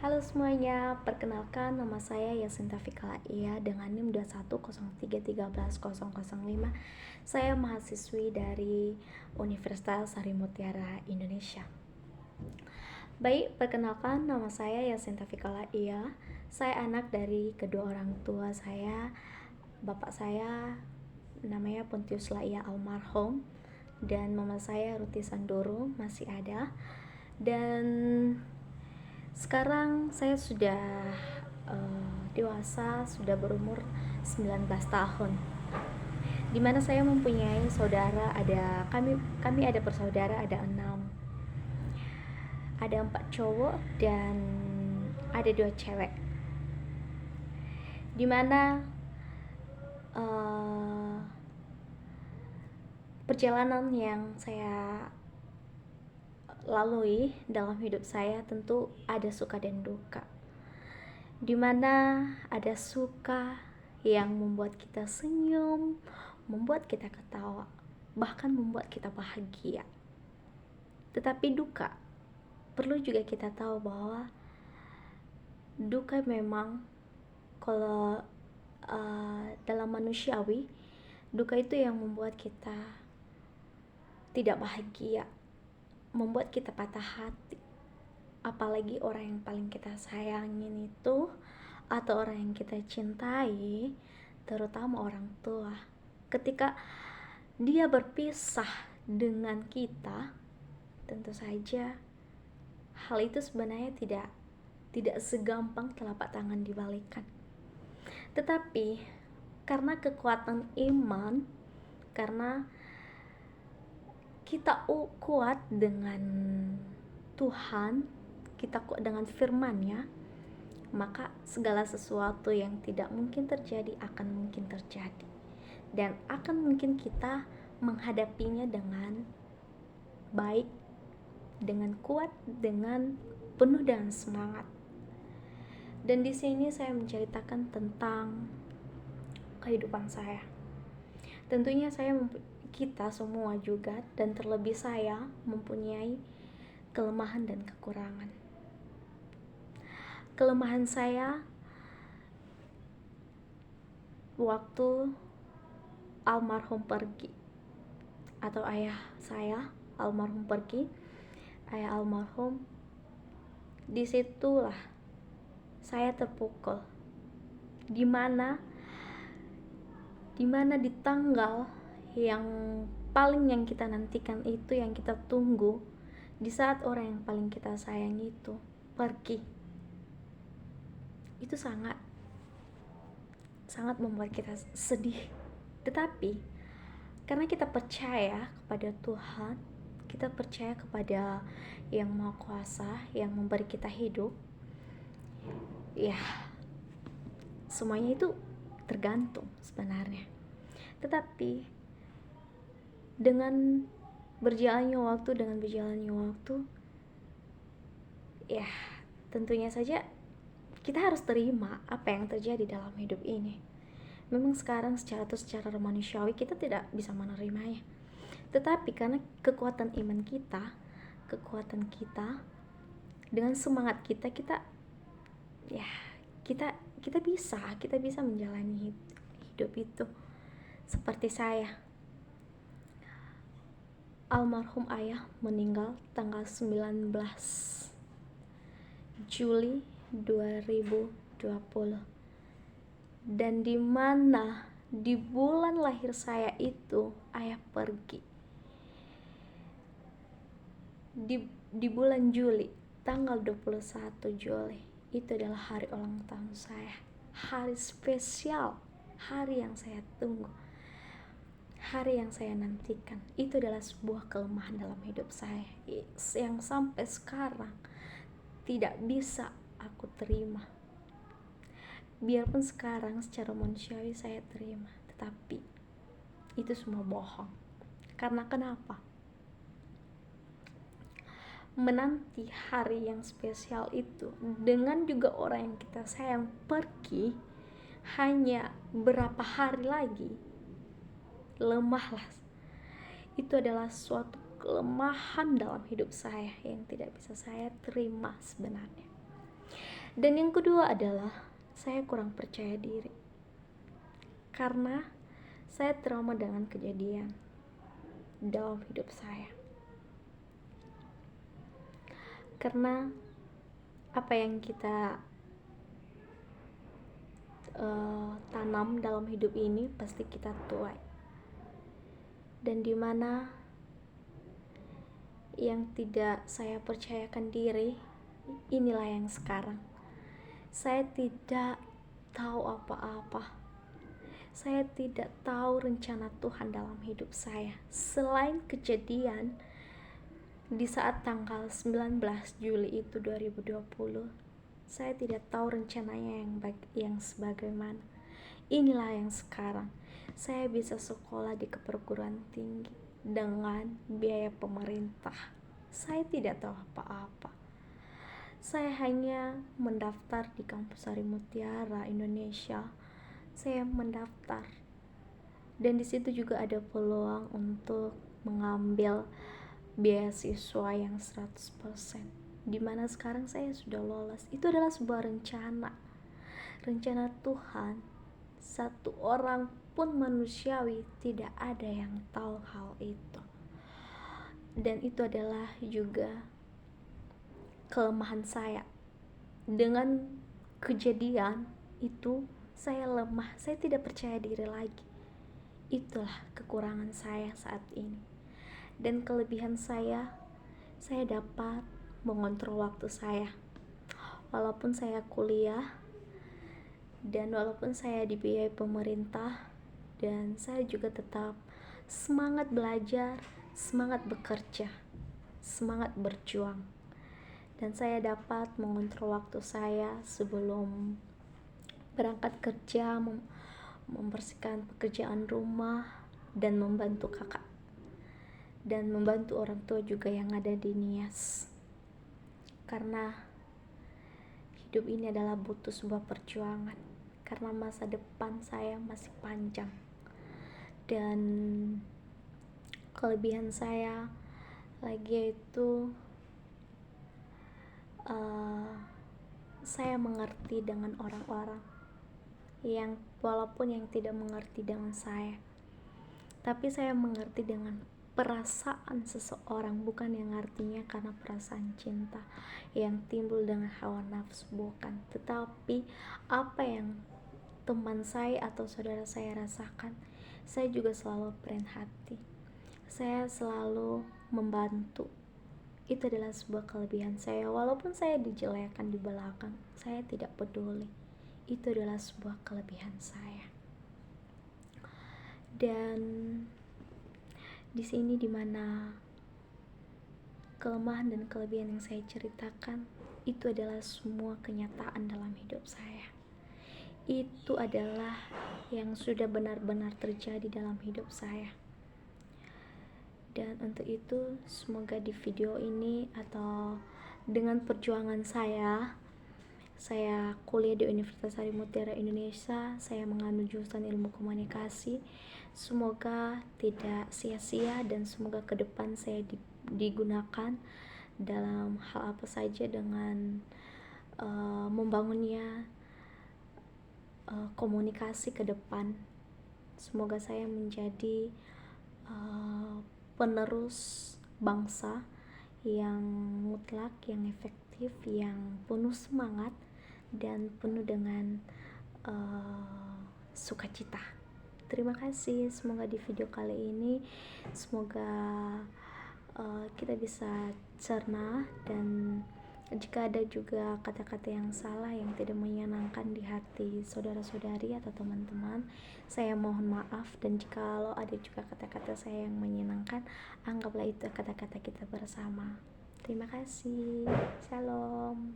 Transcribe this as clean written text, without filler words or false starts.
Halo semuanya, perkenalkan nama saya Yasinta Fikala Ia dengan NIM 2103131005. Saya mahasiswi dari Universitas Sari Mutiara Indonesia. Baik, perkenalkan nama saya Yasinta Fikala Ia. Saya anak dari kedua orang tua saya. Bapak saya namanya Pontius Laia almarhum dan mama saya Ruti Sandoro masih ada. Dan sekarang saya sudah dewasa, sudah berumur 19 tahun. Dimana saya mempunyai saudara, kami ada bersaudara, ada 6. Ada 4 cowok dan ada 2 cewek. Dimana perjalanan yang saya lalui dalam hidup saya tentu ada suka dan duka, dimana ada suka yang membuat kita senyum, membuat kita ketawa, bahkan membuat kita bahagia. Tetapi duka, perlu juga kita tahu bahwa duka memang kalau dalam manusiawi, duka itu yang membuat kita tidak bahagia, membuat kita patah hati. Apalagi orang yang paling kita sayangin itu, atau orang yang kita cintai, terutama orang tua, ketika dia berpisah dengan kita, tentu saja hal itu sebenarnya tidak segampang telapak tangan dibalikan. Tetapi karena kekuatan iman, karena kita kuat dengan Tuhan, kita kuat dengan firman-Nya, maka segala sesuatu yang tidak mungkin terjadi akan mungkin terjadi, dan akan mungkin kita menghadapinya dengan baik, dengan kuat, dengan penuh dengan semangat. Dan di sini saya menceritakan tentang kehidupan saya. Tentunya kita semua juga, dan terlebih saya, mempunyai kelemahan dan kekurangan. Kelemahan saya waktu almarhum pergi, atau ayah saya almarhum pergi, ayah almarhum, disitulah saya terpukul, dimana di tanggal yang paling yang kita nantikan itu, yang kita tunggu, di saat orang yang paling kita sayang itu pergi, itu sangat membuat kita sedih. Tetapi karena kita percaya kepada Tuhan, kita percaya kepada Yang Maha Kuasa yang memberi kita hidup, ya semuanya itu tergantung sebenarnya. Tetapi dengan berjalannya waktu, ya tentunya saja kita harus terima apa yang terjadi dalam hidup ini. Memang sekarang secara manusiawi kita tidak bisa menerimanya. Tetapi karena kekuatan iman kita, kekuatan kita, dengan semangat kita bisa menjalani hidup itu. Seperti saya, almarhum ayah meninggal tanggal 19 Juli 2020, dan dimana di bulan lahir saya itu ayah pergi. Di bulan Juli, tanggal 21 Juli, itu adalah hari ulang tahun saya, hari spesial, hari yang saya tunggu, hari yang saya nantikan. Itu adalah sebuah kelemahan dalam hidup saya yang sampai sekarang tidak bisa aku terima. Biarpun sekarang secara manusiawi saya terima, tetapi itu semua bohong. Karena kenapa? Menanti hari yang spesial itu dengan juga orang yang kita sayang pergi hanya berapa hari lagi, lemahlah. Itu adalah suatu kelemahan dalam hidup saya yang tidak bisa saya terima sebenarnya. Dan yang kedua adalah saya kurang percaya diri karena saya trauma dengan kejadian dalam hidup saya. Karena apa yang kita tanam dalam hidup ini pasti kita tuai. Dan dimana yang tidak saya percayakan diri, inilah yang sekarang. Saya tidak tahu apa-apa. Saya tidak tahu rencana Tuhan dalam hidup saya. Selain kejadian di saat tanggal 19 Juli itu 2020, saya tidak tahu rencananya yang sebagaimana. Inilah yang sekarang. Saya bisa sekolah di perguruan tinggi dengan biaya pemerintah. Saya tidak tahu apa-apa. Saya hanya mendaftar di kampus Sari Mutiara Indonesia. Saya mendaftar. Dan di situ juga ada peluang untuk mengambil beasiswa yang 100%. Dimana sekarang saya sudah lolos. Itu adalah sebuah rencana Tuhan. Satu orang pun manusiawi tidak ada yang tahu hal itu. Dan itu adalah juga kelemahan saya. Dengan kejadian itu saya lemah, saya tidak percaya diri lagi. Itulah kekurangan saya saat ini. Dan kelebihan saya dapat mengontrol waktu saya. Walaupun saya kuliah dan walaupun saya dibiayai pemerintah, dan saya juga tetap semangat belajar, semangat bekerja, semangat berjuang. Dan saya dapat mengontrol waktu saya sebelum berangkat kerja, membersihkan pekerjaan rumah, dan membantu kakak, dan membantu orang tua juga yang ada di Nias. Karena hidup ini adalah butuh sebuah perjuangan, karena masa depan saya masih panjang. Dan kelebihan saya lagi yaitu saya mengerti dengan orang-orang yang walaupun yang tidak mengerti dengan saya, tapi saya mengerti dengan perasaan seseorang, bukan yang artinya karena perasaan cinta yang timbul dengan hawa nafsu, bukan, tetapi apa yang teman saya atau saudara saya rasakan, saya juga selalu berendah hati, saya selalu membantu. Itu adalah sebuah kelebihan saya. Walaupun saya dijelekan di belakang, saya tidak peduli. Itu adalah sebuah kelebihan saya. Dan di sini dimana kelemahan dan kelebihan yang saya ceritakan, itu adalah semua kenyataan dalam hidup saya. Itu adalah yang sudah benar-benar terjadi dalam hidup saya. Dan untuk itu, semoga di video ini atau dengan perjuangan saya kuliah di Universitas Sari Mutiara Indonesia, saya mengambil jurusan ilmu komunikasi. Semoga tidak sia-sia dan semoga ke depan saya digunakan dalam hal apa saja dengan membangunnya komunikasi ke depan. Semoga saya menjadi penerus bangsa yang mutlak, yang efektif, yang penuh semangat dan penuh dengan sukacita. Terima kasih. Semoga di video kali ini semoga kita bisa cerna, dan jika ada juga kata-kata yang salah yang tidak menyenangkan di hati saudara-saudari atau teman-teman, saya mohon maaf. Dan jika ada juga kata-kata saya yang menyenangkan, anggaplah itu kata-kata kita bersama. Terima kasih. Shalom.